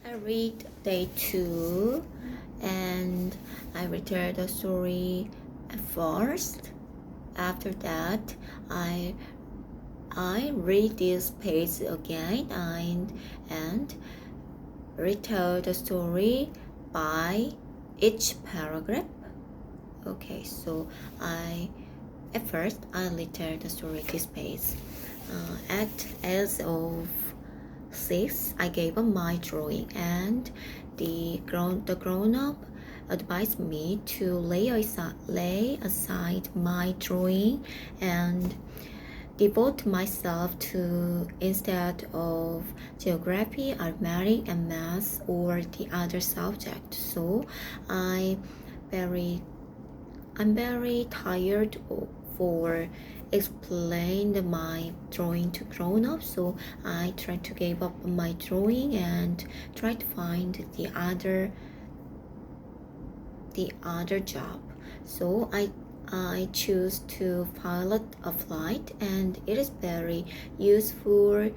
I read day 2 and I read the story at first. After that, I I read this page again and retell the story by each paragraph. Okay, so at first I retell the story this page. At as of 6, I gave up my drawing, and the grown up advised me to lay aside my drawing and devote myself to instead of geography, arithmetic, and math or the other subject. So I very I'm very tired for explain my drawing to grown up, so I try to give up my drawing and try to find the other job. So I choose to pilot a flight, and it is very useful.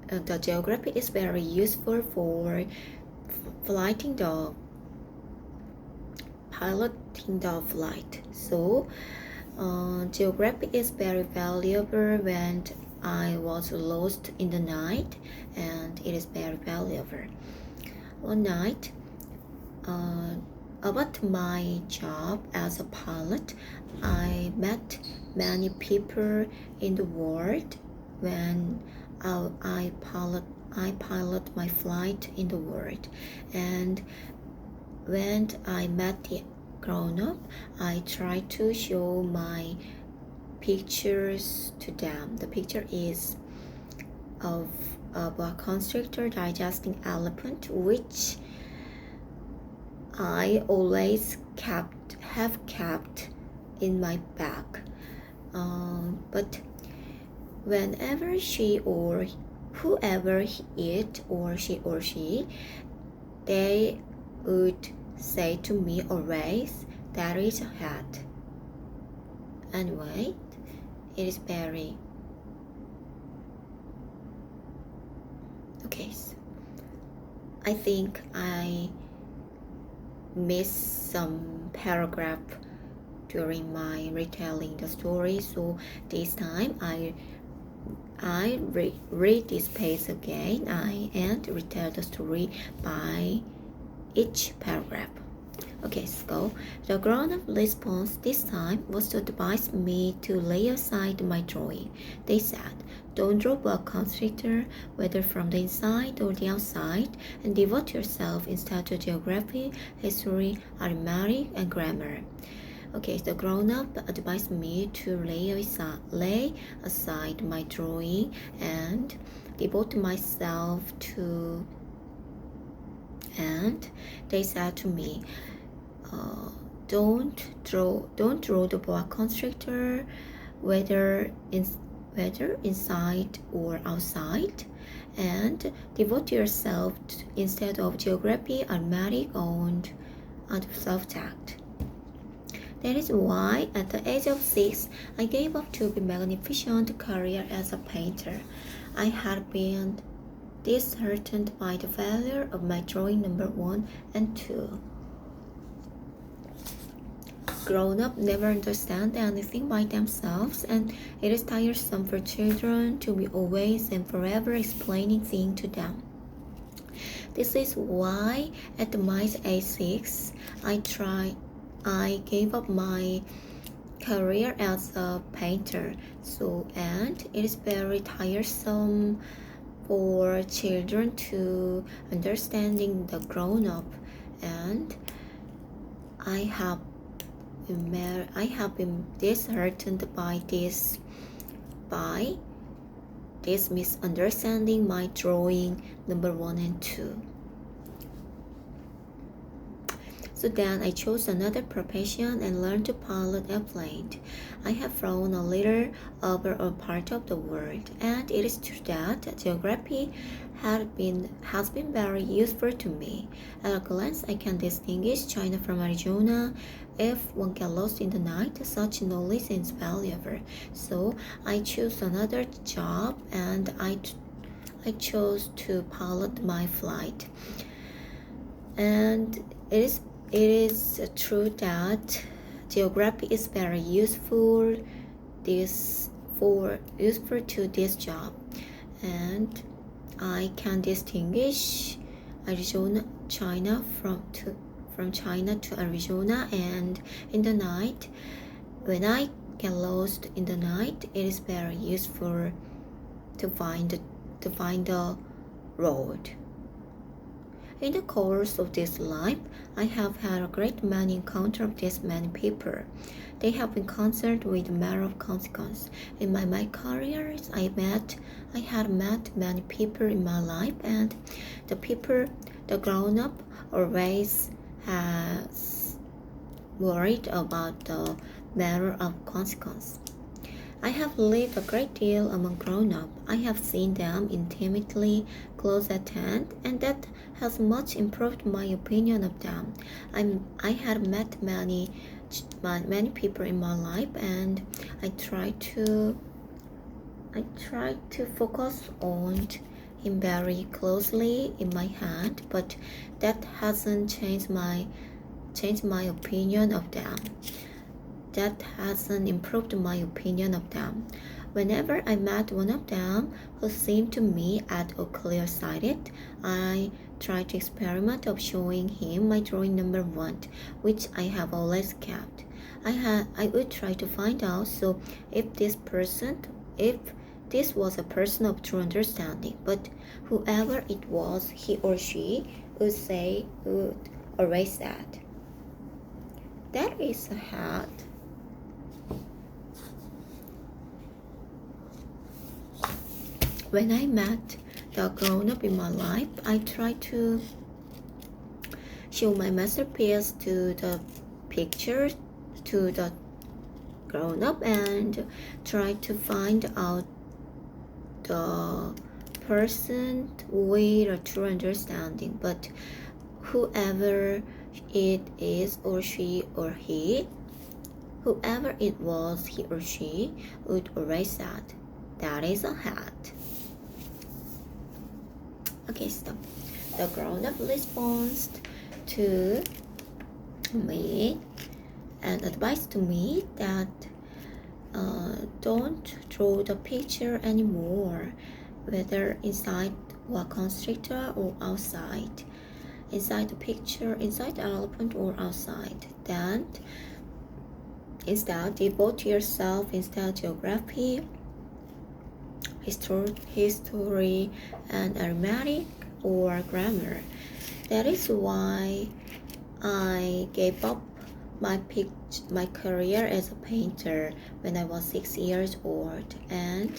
The geography is very useful for flighting the piloting the flight. So geography is very valuable when I was lost in the night, and it is very valuable. One night, about my job as a pilot, I met many people in the world when I pilot my flight in the world, and when I met the grown up, I try to show my pictures to them. The picture is of a constrictor digesting elephant, which I always have kept in my bag. But whenever she or whoever it or she, they would say to me always, "That is a hat." Anyway, it is very okay. So I think I missed some paragraph during my retelling the story, so this time I read this page again and retell the story by each paragraph. Okay, so the grown-up response this time was to advise me to lay aside my drawing. They said, "Don't draw a constrictor, whether from the inside or the outside, and devote yourself instead to geography, history, arithmetic, and grammar." Okay, the grown-up advised me to lay aside my drawing and devote myself to, and they said to me, don't draw the boa constrictor, whether inside or outside, and devote yourself instead of geography, arithmetic, and other subject. That is why, at the age of 6, I gave up to be magnificent career as a painter. I had been disheartened by the failure of my drawing number 1 and 2. Grown-up never understand anything by themselves, and it is tiresome for children to be always and forever explaining things to them. This is why at my age 6, I gave up my career as a painter. So, and it is very tiresome for children to understanding the grown-up, and I have been disheartened by this misunderstanding my drawing number 1 and 2. So then I chose another profession and learned to pilot a plane. I have flown a little over a part of the world, and it is true that geography has been very useful to me. At a glance, I can distinguish China from Arizona. If one gets lost in the night, such knowledge is valuable. So I chose another job, and I I chose to pilot my flight. And it is true that geography is very useful to this job, and I can distinguish Arizona, China from China to Arizona. And in the night, when I get lost in the night, it is very useful to find the road. In the course of this life, I have had a great many encounters with these many people. They have been concerned with a matter of consequence. In my careers, I had met many people in my life, and the grown up, always has worried about the matter of consequence. I have lived a great deal among grown-up. I have seen them intimately, close at hand, and that has much improved my opinion of them. I had met many people in my life, and I try to focus on him very closely in my hand, but that hasn't changed my opinion of them. That hasn't improved my opinion of them. Whenever I met one of them who seemed to me at all clear-sighted, I tried to experiment of showing him my drawing number 1, which I have always kept. I would try to find out if this was a person of true understanding, but whoever it was, he or she would always said, "That is a hat." When I met the grown-up in my life, I tried to show my masterpiece to the picture to the grown-up and try to find out the person with a true understanding. But whoever it is, or she or he, whoever it was, he or she would always say, "That is a hat." Okay, so the grown-up response to me and advice to me that don't draw the picture anymore, whether inside boa constrictor or outside, inside the picture, inside the elephant or outside. Then instead devote yourself instead geography, history, and arithmetic or grammar. That is why I gave up my career as a painter when I was 6 years old, and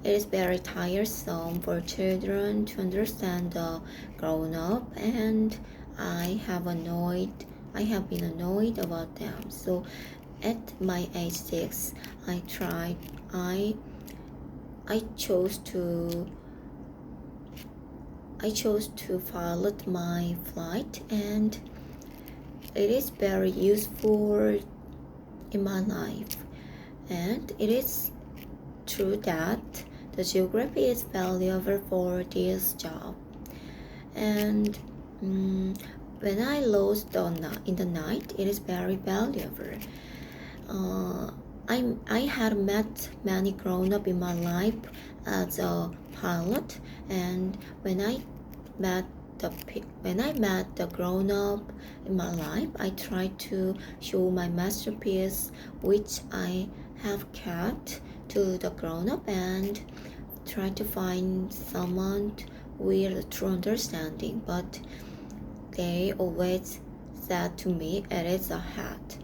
it is very tiresome for children to understand the grown up, and I have been annoyed about them. So at my age 6, I chose to pilot my flight, and it is very useful in my life. And it is true that the geography is valuable for this job. And when I lost in the night, it is very valuable. I had met many grown-up in my life as a pilot, and when I met the grown-up in my life, I tried to show my masterpiece, which I have kept, to the grown-up, and try to find someone with a true understanding. But they always said to me, "It is a hat."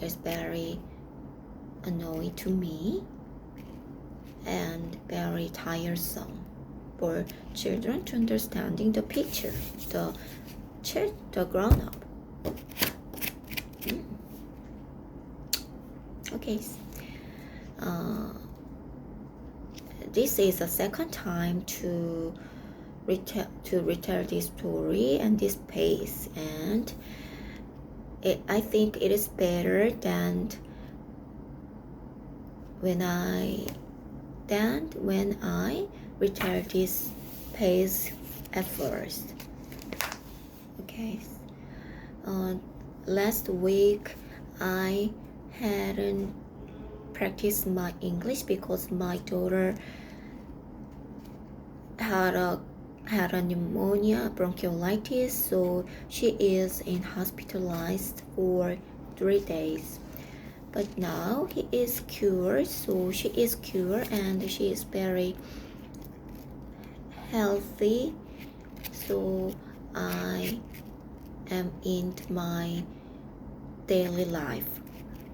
It's very annoying to me and very tiresome for children to understanding the picture, the grown up. Okay, this is the second time to retell this story and this pace, and I think it is better than then when I returned this page at first. Okay. Last week I hadn't practiced my English because my daughter had a pneumonia, bronchiolitis, so she is hospitalized for 3 days. But now he is cured, so she is cured and she is very healthy. So I am in my daily life.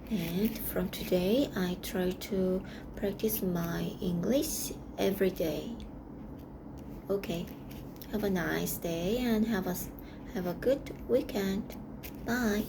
And from today, I try to practice my English every day. Okay, have a nice day and have a good weekend. Bye.